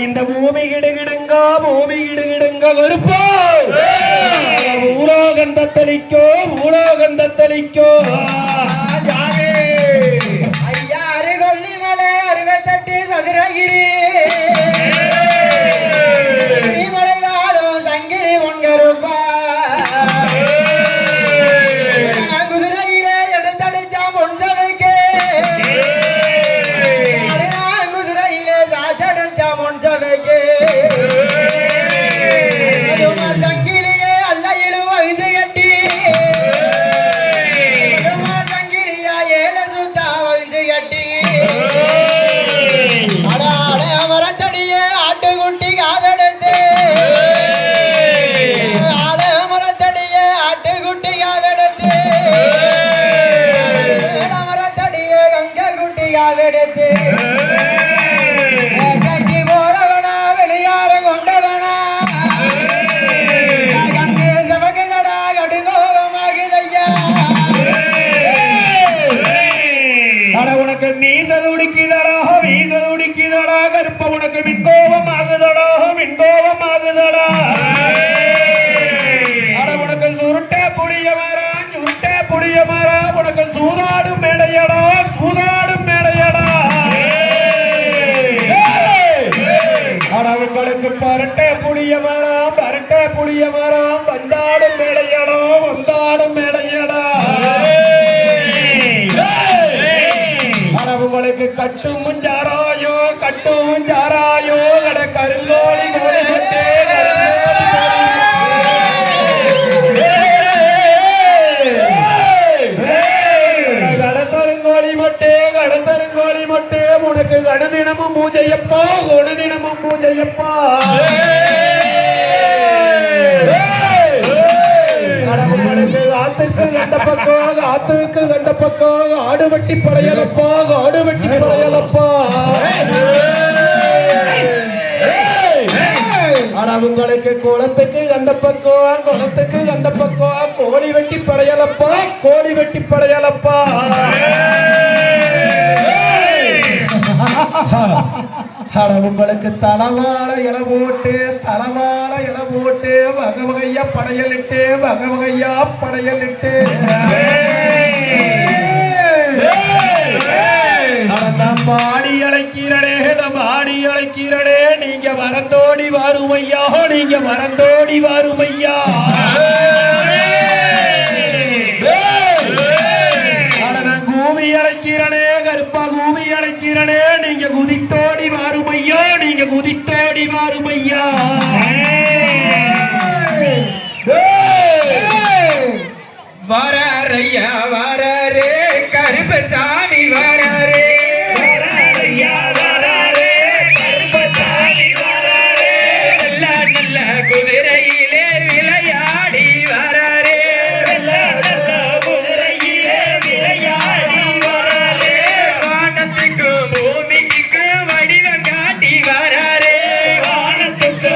இந்த பூமி கிடுகிடுங்க கருப்போ ஊரோகந்தத்தளிக்கோ ஊரோகந்தத்தளிக்கோ ஐயா அருகொல்லிமலை 68 சதுரகிரி மலை வாழும் சங்கிலி ஒன்கருப்பா குதிரையிலே எடுத்தடிச்சா முன்சவைக்கு குதிரையிலே சாச்சடிச்சா முன்சவைக்கு சங்கிலியே அல்லையிலு வகிச்சு கட்டி சங்கிலியா ஏல சுத்தா வகிச்சு கட்டி மரத்தடியே ஆட்டுக்குட்டி காவெடுத்து மரத்தடியே ஆட்டுக்குட்டி காவெடுத்து மரத்தடியே கங்க குட்டி காவெடுத்து கஞ்சி போறவனா வெளியார கொண்டவனா கண்டு சமக்கடா கடுகோபமாகுதையா உனக்கு மீசல் உடிக்குதடா வீசல் உடிக்குதடா கருப்ப உனக்கு மின்கோபம் ஆகுதடா மின்கோபம் ஆகுதடா உனக்கு சுருட்ட புளிய மரா உனக்கு சூதாடும் மேடையடா சூதாடும் மேடையடா உங்களுக்கு பரட்ட புளிய மரம் வந்தாடும் மேடையடா வந்தாடும் மேடையடா உங்களுக்கு கட்டும் ஜாராயோ கட கருங்கோழி கடத்தருங்கோழி மொட்டே உனக்கு கடுதினமும் பூஜையப்பா கொடுதினமும் பூஜையப்பா ஆத்துக்கு கண்ட பக்கம் ஆடு வெட்டி படையலப்பா உங்களுக்கு குளத்துக்கு கண்ட பக்கம் கோழி வெட்டி படையலப்பா உங்களுக்கு தலவாழ இல போட்டு வகவகையா படையலிட்டு பாடி அழைக்கிறடே நீங்க மறந்தோடி வாருமையா பூமி அழைக்கிறனே கருப்பா பூமி அழைக்கிறனே நீங்க குதித்தோடி வாருமையா வராரையா வராரே கருப்பசாமி வராரே நல்ல குதிரையிலே விளையாடி வராரே குதிரையிலே விளையாடி வராரே வானத்துக்கு பூமிக்கு வடிவம் காட்டி வராரே வானத்துக்கு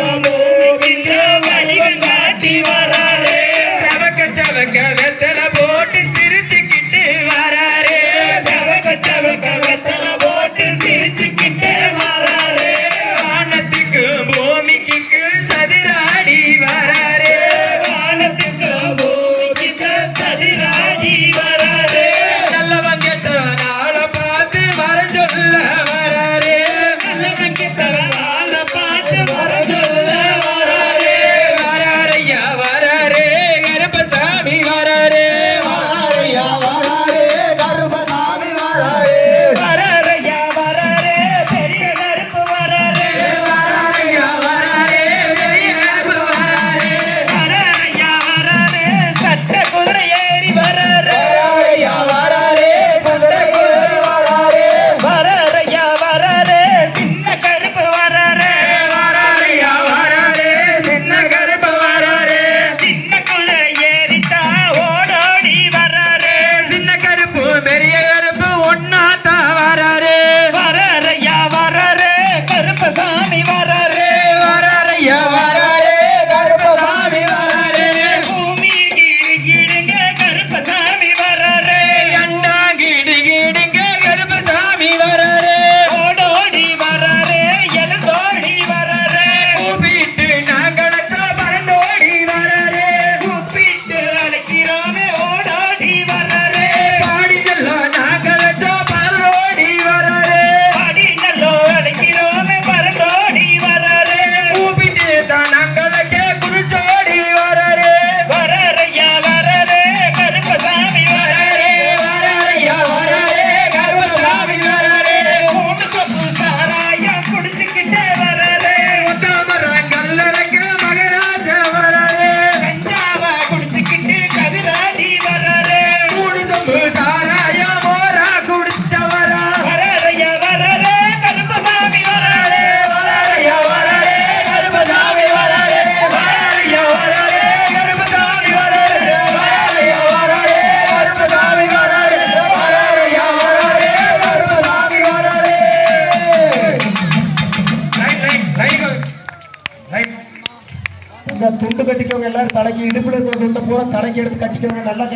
இங்க துண்டு கட்டிக்கோங்க எல்லாரும் தலைக்கு இடுப்புல இருக்கிற துண்டை பூரா தலைக்கு எடுத்து கட்டிக்கோங்க நல்லா